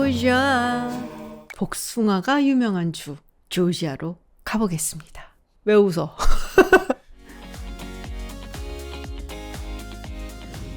조지아. 복숭아가 유명한 주 조지아로 가보겠습니다. 왜 웃어?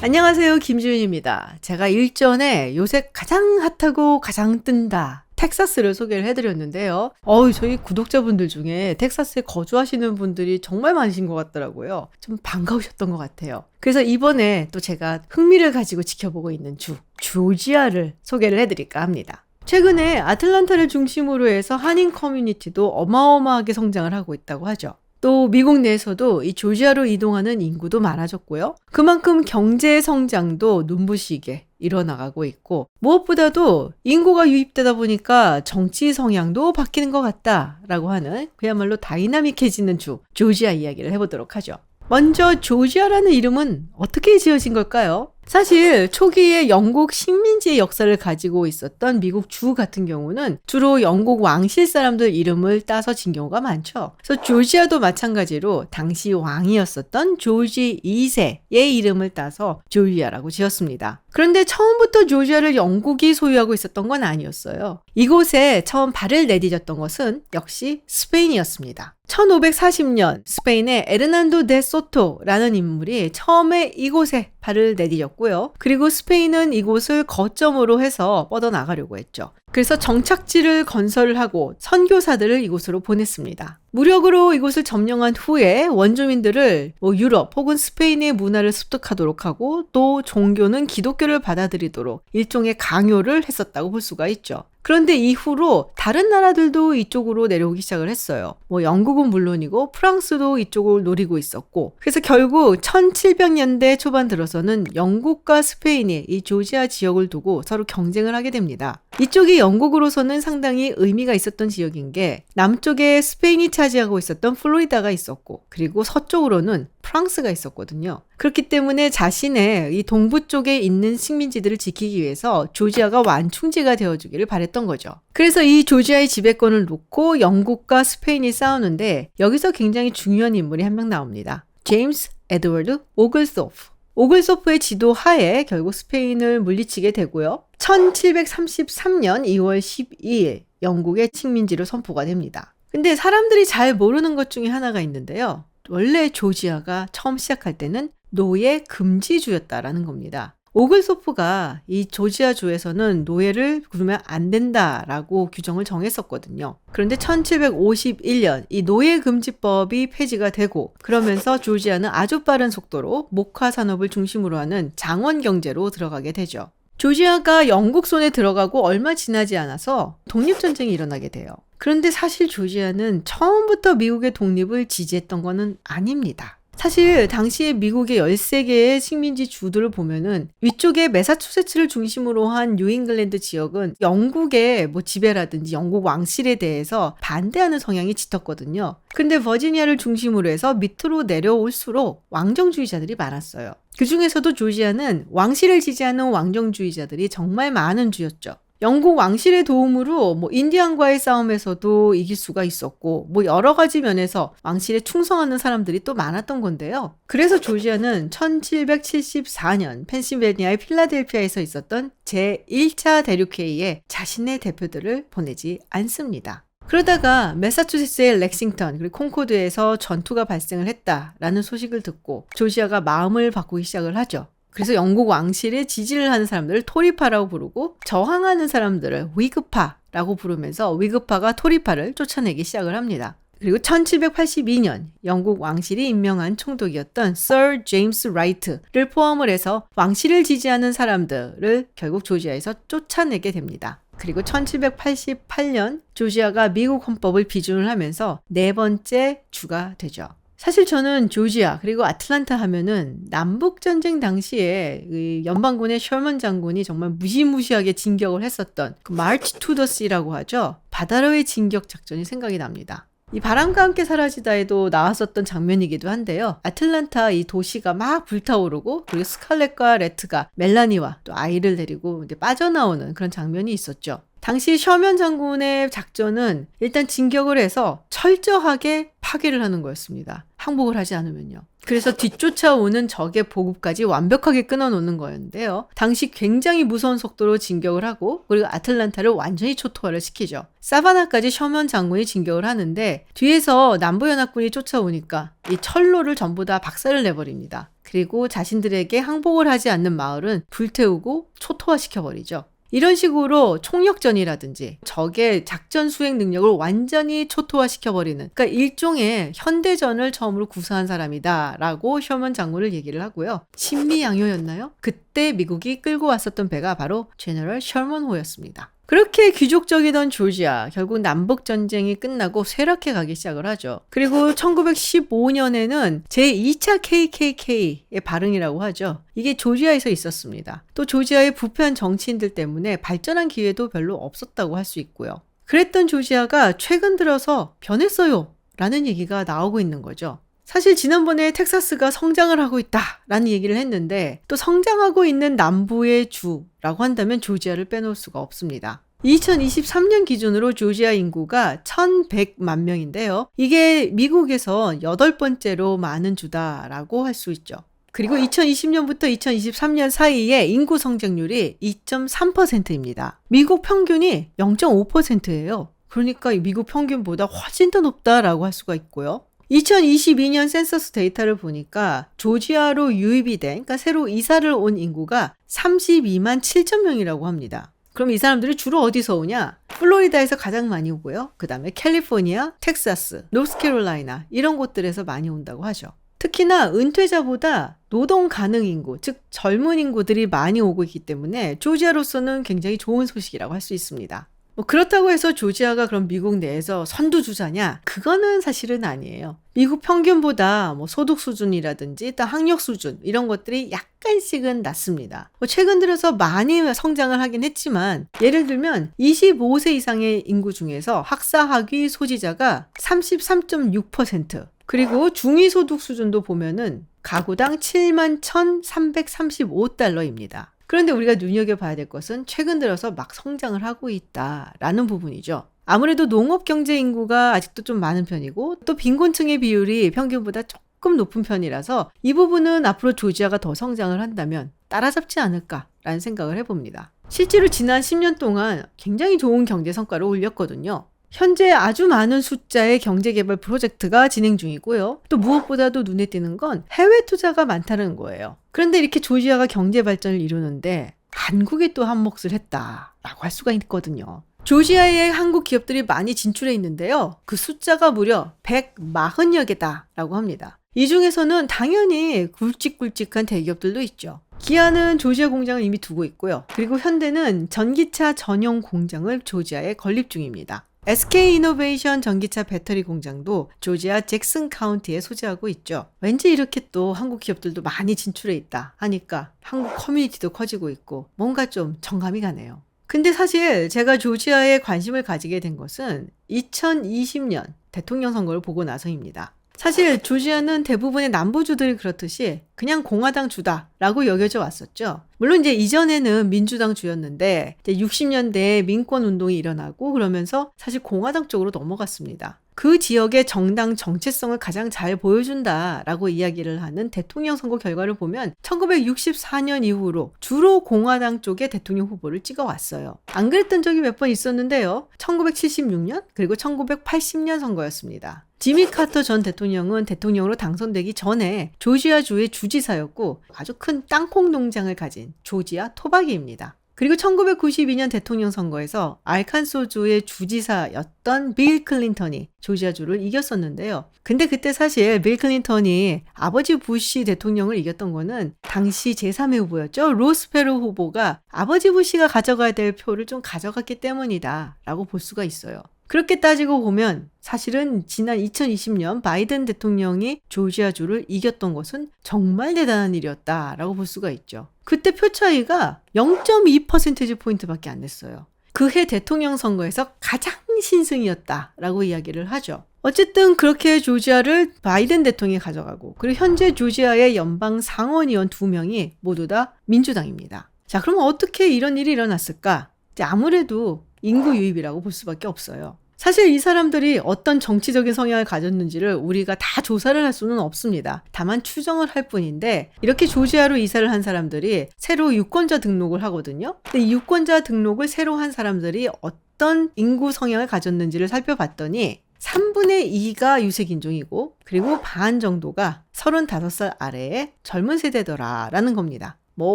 안녕하세요, 김주윤입니다. 제가 일전에 요새 가장 핫하고 가장 뜬다 텍사스를 소개를 해드렸는데요. 저희 구독자분들 중에 텍사스에 거주하시는 분들이 정말 많으신 것 같더라고요. 좀 반가우셨던 것 같아요. 그래서 이번에 또 제가 흥미를 가지고 지켜보고 있는 주 조지아를 소개를 해드릴까 합니다. 최근에 아틀란타를 중심으로 해서 한인 커뮤니티도 어마어마하게 성장을 하고 있다고 하죠. 또 미국 내에서도 이 조지아로 이동하는 인구도 많아졌고요. 그만큼 경제 성장도 눈부시게 일어나가고 있고, 무엇보다도 인구가 유입되다 보니까 정치 성향도 바뀌는 것 같다라고 하는 그야말로 다이나믹해지는 주 조지아 이야기를 해보도록 하죠. 먼저 조지아라는 이름은 어떻게 지어진 걸까요? 사실 초기에 영국 식민지의 역사를 가지고 있었던 미국 주 같은 경우는 주로 영국 왕실 사람들 이름을 따서 진 경우가 많죠. 그래서 조지아도 마찬가지로 당시 왕이었었던 조지 2세의 이름을 따서 조지아라고 지었습니다. 그런데 처음부터 조지아를 영국이 소유하고 있었던 건 아니었어요. 이곳에 처음 발을 내디뎠던 것은 역시 스페인이었습니다. 1540년 스페인의 에르난도 데 소토라는 인물이 처음에 이곳에 발을 내디뎠고요. 그리고 스페인은 이곳을 거점으로 해서 뻗어나가려고 했죠. 그래서 정착지를 건설을 하고 선교사들을 이곳으로 보냈습니다. 무력으로 이곳을 점령한 후에 원주민들을 유럽 혹은 스페인의 문화를 습득하도록 하고 또 종교는 기독교를 받아들이도록 일종의 강요를 했었다고 볼 수가 있죠. 그런데 이후로 다른 나라들도 이쪽으로 내려오기 시작을 했어요. 영국은 물론이고 프랑스도 이쪽을 노리고 있었고, 그래서 결국 1700년대 초반 들어서는 영국과 스페인이 이 조지아 지역을 두고 서로 경쟁을 하게 됩니다. 이쪽이 영국으로서는 상당히 의미가 있었던 지역인 게 남쪽에 스페인이 차지하고 있었던 플로리다가 있었고, 그리고 서쪽으로는 프랑스가 있었거든요. 그렇기 때문에 자신의 이 동부 쪽에 있는 식민지들을 지키기 위해서 조지아가 완충지가 되어주기를 바랬던 거죠. 그래서 이 조지아의 지배권을 놓고 영국과 스페인이 싸우는데 여기서 굉장히 중요한 인물이 한 명 나옵니다. 제임스 에드워드 오글소프. 오글소프의 지도 하에 결국 스페인을 물리치게 되고요. 1733년 2월 12일 영국의 식민지로 선포가 됩니다. 근데 사람들이 잘 모르는 것 중에 하나가 있는데요. 원래 조지아가 처음 시작할 때는 노예 금지주였다라는 겁니다. 오글소프가 이 조지아주에서는 노예를 부르면 안 된다라고 규정을 정했었거든요. 그런데 1751년 이 노예금지법이 폐지가 되고, 그러면서 조지아는 아주 빠른 속도로 목화 산업을 중심으로 하는 장원 경제로 들어가게 되죠. 조지아가 영국 손에 들어가고 얼마 지나지 않아서 독립전쟁이 일어나게 돼요. 그런데 사실 조지아는 처음부터 미국의 독립을 지지했던 거는 아닙니다. 사실 당시에 미국의 13개의 식민지 주들을 보면은 위쪽에 매사추세츠를 중심으로 한 뉴잉글랜드 지역은 영국의 지배라든지 영국 왕실에 대해서 반대하는 성향이 짙었거든요. 근데 버지니아를 중심으로 해서 밑으로 내려올수록 왕정주의자들이 많았어요. 그 중에서도 조지아는 왕실을 지지하는 왕정주의자들이 정말 많은 주였죠. 영국 왕실의 도움으로 인디안과의 싸움에서도 이길 수가 있었고, 여러 가지 면에서 왕실에 충성하는 사람들이 또 많았던 건데요. 그래서 조지아는 1774년 펜실베니아의 필라델피아에서 있었던 제1차 대륙회의에 자신의 대표들을 보내지 않습니다. 그러다가 매사추세츠의 렉싱턴 그리고 콩코드에서 전투가 발생을 했다라는 소식을 듣고 조지아가 마음을 바꾸기 시작을 하죠. 그래서 영국 왕실에 지지를 하는 사람들을 토리파라고 부르고 저항하는 사람들을 위그파라고 부르면서 위그파가 토리파를 쫓아내기 시작을 합니다. 그리고 1782년 영국 왕실이 임명한 총독이었던 Sir James Wright를 포함을 해서 왕실을 지지하는 사람들을 결국 조지아에서 쫓아내게 됩니다. 그리고 1788년 조지아가 미국 헌법을 비준을 하면서 네 번째 주가 되죠. 사실 저는 조지아 그리고 아틀란타 하면은 남북전쟁 당시에 연방군의 셔먼 장군이 정말 무시무시하게 진격을 했었던 그 마치 투 더 시라고 하죠. 바다로의 진격 작전이 생각이 납니다. 이 바람과 함께 사라지다에도 나왔었던 장면이기도 한데요. 아틀란타 이 도시가 막 불타오르고 그리고 스칼렛과 레트가 멜라니와 또 아이를 데리고 이제 빠져나오는 그런 장면이 있었죠. 당시 셔먼 장군의 작전은 일단 진격을 해서 철저하게 파괴를 하는 거였습니다. 항복을 하지 않으면요. 그래서 뒤쫓아오는 적의 보급까지 완벽하게 끊어놓는 거였는데요. 당시 굉장히 무서운 속도로 진격을 하고 그리고 아틀란타를 완전히 초토화를 시키죠. 사바나까지 셔먼 장군이 진격을 하는데 뒤에서 남부연합군이 쫓아오니까 이 철로를 전부 다 박살을 내버립니다. 그리고 자신들에게 항복을 하지 않는 마을은 불태우고 초토화시켜버리죠. 이런 식으로 총력전이라든지 적의 작전 수행 능력을 완전히 초토화시켜버리는, 그러니까 일종의 현대전을 처음으로 구사한 사람이다 라고 셔먼 장군을 얘기를 하고요. 신미양요였나요? 그때 미국이 끌고 왔었던 배가 바로 제너럴 셔먼호였습니다. 그렇게 귀족적이던 조지아, 결국 남북전쟁이 끝나고 쇠락해 가기 시작을 하죠. 그리고 1915년에는 제2차 KKK의 발흥이라고 하죠. 이게 조지아에서 있었습니다. 또 조지아의 부패한 정치인들 때문에 발전한 기회도 별로 없었다고 할 수 있고요. 그랬던 조지아가 최근 들어서 변했어요 라는 얘기가 나오고 있는 거죠. 사실 지난번에 텍사스가 성장을 하고 있다라는 얘기를 했는데 또 성장하고 있는 남부의 주라고 한다면 조지아를 빼놓을 수가 없습니다. 2023년 기준으로 조지아 인구가 1100만 명인데요. 이게 미국에서 8번째로 많은 주다라고 할 수 있죠. 그리고 2020년부터 2023년 사이에 인구 성장률이 2.3%입니다. 미국 평균이 0.5%예요. 그러니까 미국 평균보다 훨씬 더 높다라고 할 수가 있고요. 2022년 센서스 데이터를 보니까 조지아로 유입이 된, 그러니까 새로 이사를 온 인구가 32만 7천 명이라고 합니다. 그럼 이 사람들이 주로 어디서 오냐? 플로리다에서 가장 많이 오고요. 그 다음에 캘리포니아, 텍사스, 노스캐롤라이나 이런 곳들에서 많이 온다고 하죠. 특히나 은퇴자보다 노동 가능 인구, 즉 젊은 인구들이 많이 오고 있기 때문에 조지아로서는 굉장히 좋은 소식이라고 할 수 있습니다. 그렇다고 해서 조지아가 그럼 미국 내에서 선두주자냐? 그거는 사실은 아니에요. 미국 평균보다 소득 수준이라든지 또 학력 수준 이런 것들이 약간씩은 낮습니다. 최근 들어서 많이 성장을 하긴 했지만 예를 들면 25세 이상의 인구 중에서 학사학위 소지자가 33.6%, 그리고 중위소득 수준도 보면은 가구당 71,335달러입니다. 그런데 우리가 눈여겨봐야 될 것은 최근 들어서 막 성장을 하고 있다라는 부분이죠. 아무래도 농업 경제 인구가 아직도 좀 많은 편이고 또 빈곤층의 비율이 평균보다 조금 높은 편이라서 이 부분은 앞으로 조지아가 더 성장을 한다면 따라잡지 않을까라는 생각을 해봅니다. 실제로 지난 10년 동안 굉장히 좋은 경제 성과를 올렸거든요. 현재 아주 많은 숫자의 경제개발 프로젝트가 진행 중이고요. 또 무엇보다도 눈에 띄는 건 해외 투자가 많다는 거예요. 그런데 이렇게 조지아가 경제 발전을 이루는데 한국이 또 한 몫을 했다라고 할 수가 있거든요. 조지아에 한국 기업들이 많이 진출해 있는데요. 그 숫자가 무려 140여 개다라고 합니다. 이 중에서는 당연히 굵직굵직한 대기업들도 있죠. 기아는 조지아 공장을 이미 두고 있고요. 그리고 현대는 전기차 전용 공장을 조지아에 건립 중입니다. SK이노베이션 전기차 배터리 공장도 조지아 잭슨 카운티에 소재하고 있죠. 왠지 이렇게 또 한국 기업들도 많이 진출해 있다 하니까 한국 커뮤니티도 커지고 있고 뭔가 좀 정감이 가네요. 근데 사실 제가 조지아에 관심을 가지게 된 것은 2020년 대통령 선거를 보고 나서입니다. 사실 조지아는 대부분의 남부주들이 그렇듯이 그냥 공화당 주다라고 여겨져 왔었죠. 물론 이제 이전에는 민주당 주였는데 이제 60년대에 민권 운동이 일어나고 그러면서 사실 공화당 쪽으로 넘어갔습니다. 그 지역의 정당 정체성을 가장 잘 보여준다라고 이야기를 하는 대통령 선거 결과를 보면 1964년 이후로 주로 공화당 쪽의 대통령 후보를 찍어왔어요. 안 그랬던 적이 몇 번 있었는데요. 1976년 그리고 1980년 선거였습니다. 지미 카터 전 대통령은 대통령으로 당선되기 전에 조지아주의 주지사였고 아주 큰 땅콩 농장을 가진 조지아 토박이입니다. 그리고 1992년 대통령 선거에서 알칸소주의 주지사였던 빌 클린턴이 조지아주를 이겼었는데요. 근데 그때 사실 빌 클린턴이 아버지 부시 대통령을 이겼던 거는 당시 제3의 후보였죠. 로스페로 후보가 아버지 부시가 가져가야 될 표를 좀 가져갔기 때문이다 라고 볼 수가 있어요. 그렇게 따지고 보면 사실은 지난 2020년 바이든 대통령이 조지아주를 이겼던 것은 정말 대단한 일이었다라고 볼 수가 있죠. 그때 표 차이가 0.2%포인트밖에 안 냈어요. 그해 대통령 선거에서 가장 신승이었다라고 이야기를 하죠. 어쨌든 그렇게 조지아를 바이든 대통령이 가져가고 그리고 현재 조지아의 연방 상원의원 2명이 모두 다 민주당입니다. 자, 그럼 어떻게 이런 일이 일어났을까? 아무래도 인구 유입이라고 볼 수밖에 없어요. 사실 이 사람들이 어떤 정치적인 성향을 가졌는지를 우리가 다 조사를 할 수는 없습니다. 다만 추정을 할 뿐인데 이렇게 조지아로 이사를 한 사람들이 새로 유권자 등록을 하거든요. 근데 이 유권자 등록을 새로 한 사람들이 어떤 인구 성향을 가졌는지를 살펴봤더니 3분의 2가 유색인종이고 그리고 반 정도가 35살 아래의 젊은 세대더라라는 겁니다. 뭐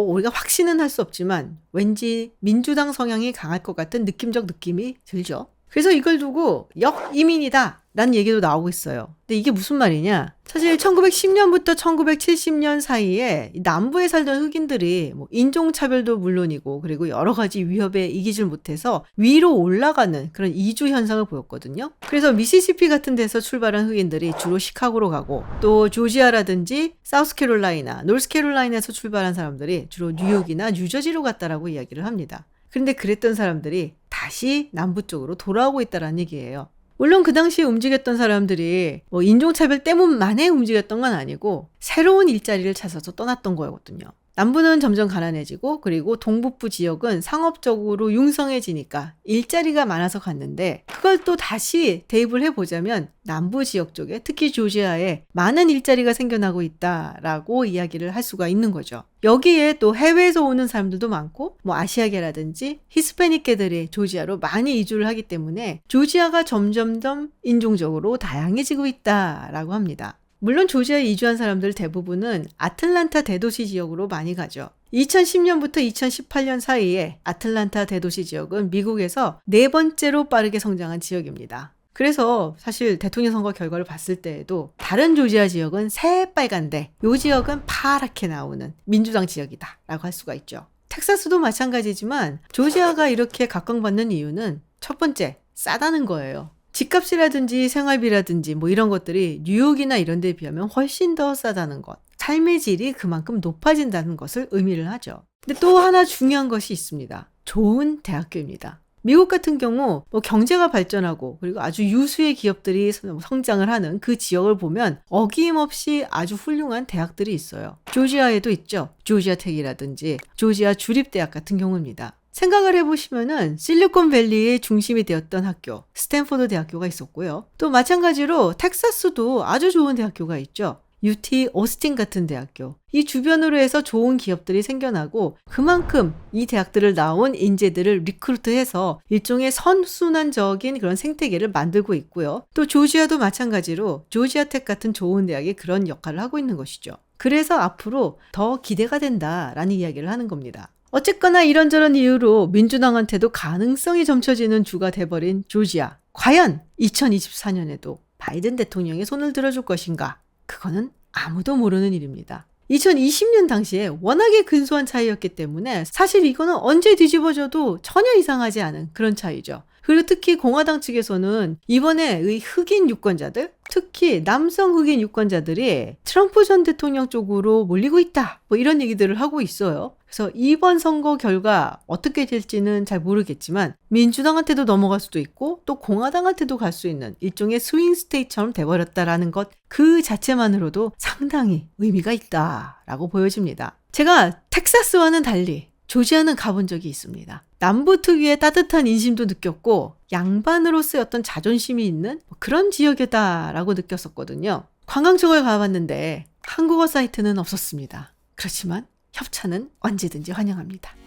우리가 확신은 할 수 없지만 왠지 민주당 성향이 강할 것 같은 느낌적 느낌이 들죠. 그래서 이걸 두고 역이민이다 라는 얘기도 나오고 있어요. 근데 이게 무슨 말이냐? 사실 1910년부터 1970년 사이에 남부에 살던 흑인들이 뭐 인종차별도 물론이고 그리고 여러 가지 위협에 이기질 못해서 위로 올라가는 그런 이주 현상을 보였거든요. 그래서 미시시피 같은 데서 출발한 흑인들이 주로 시카고로 가고 또 조지아라든지 사우스캐롤라이나, 노스캐롤라이나에서 출발한 사람들이 주로 뉴욕이나 뉴저지로 갔다라고 이야기를 합니다. 그런데 그랬던 사람들이 다시 남부 쪽으로 돌아오고 있다는 얘기예요. 물론 그 당시에 움직였던 사람들이 뭐 인종차별 때문만에 움직였던 건 아니고 새로운 일자리를 찾아서 떠났던 거거든요. 남부는 점점 가난해지고 그리고 동북부 지역은 상업적으로 융성해지니까 일자리가 많아서 갔는데 그걸 또 다시 대입을 해보자면 남부 지역 쪽에 특히 조지아에 많은 일자리가 생겨나고 있다라고 이야기를 할 수가 있는 거죠. 여기에 또 해외에서 오는 사람들도 많고 뭐 아시아계라든지 히스패닉계들이 조지아로 많이 이주를 하기 때문에 조지아가 점점점 인종적으로 다양해지고 있다라고 합니다. 물론 조지아에 이주한 사람들 대부분은 아틀란타 대도시 지역으로 많이 가죠. 2010년부터 2018년 사이에 아틀란타 대도시 지역은 미국에서 네 번째로 빠르게 성장한 지역입니다. 그래서 사실 대통령 선거 결과를 봤을 때에도 다른 조지아 지역은 새빨간데 이 지역은 파랗게 나오는 민주당 지역이다 라고 할 수가 있죠. 텍사스도 마찬가지지만 조지아가 이렇게 각광받는 이유는 첫 번째, 싸다는 거예요. 집값이라든지 생활비라든지 뭐 이런 것들이 뉴욕이나 이런 데에 비하면 훨씬 더 싸다는 것. 삶의 질이 그만큼 높아진다는 것을 의미를 하죠. 근데 또 하나 중요한 것이 있습니다. 좋은 대학교입니다. 미국 같은 경우 뭐 경제가 발전하고 그리고 아주 유수의 기업들이 성장을 하는 그 지역을 보면 어김없이 아주 훌륭한 대학들이 있어요. 조지아에도 있죠. 조지아텍이라든지 조지아 주립대학 같은 경우입니다. 생각을 해보시면은 실리콘밸리의 중심이 되었던 학교, 스탠포드 대학교가 있었고요. 또 마찬가지로 텍사스도 아주 좋은 대학교가 있죠. UT 오스틴 같은 대학교. 이 주변으로 해서 좋은 기업들이 생겨나고 그만큼 이 대학들을 나온 인재들을 리크루트해서 일종의 선순환적인 그런 생태계를 만들고 있고요. 또 조지아도 마찬가지로 조지아텍 같은 좋은 대학이 그런 역할을 하고 있는 것이죠. 그래서 앞으로 더 기대가 된다라는 이야기를 하는 겁니다. 어쨌거나 이런저런 이유로 민주당한테도 가능성이 점쳐지는 주가 돼버린 조지아. 과연 2024년에도 바이든 대통령의 손을 들어줄 것인가? 그거는 아무도 모르는 일입니다. 2020년 당시에 워낙에 근소한 차이였기 때문에 사실 이거는 언제 뒤집어져도 전혀 이상하지 않은 그런 차이죠. 그리고 특히 공화당 측에서는 이번에 의 흑인 유권자들, 특히 남성 흑인 유권자들이 트럼프 전 대통령 쪽으로 몰리고 있다. 뭐 이런 얘기들을 하고 있어요. 그래서 이번 선거 결과 어떻게 될지는 잘 모르겠지만 민주당한테도 넘어갈 수도 있고 또 공화당한테도 갈 수 있는 일종의 스윙 스테이트처럼 돼버렸다라는 것 그 자체만으로도 상당히 의미가 있다라고 보여집니다. 제가 텍사스와는 달리 조지아는 가본 적이 있습니다. 남부 특유의 따뜻한 인심도 느꼈고 양반으로서의 어떤 자존심이 있는 그런 지역이다라고 느꼈었거든요. 관광청을 가봤는데 한국어 사이트는 없었습니다. 그렇지만 협찬은 언제든지 환영합니다.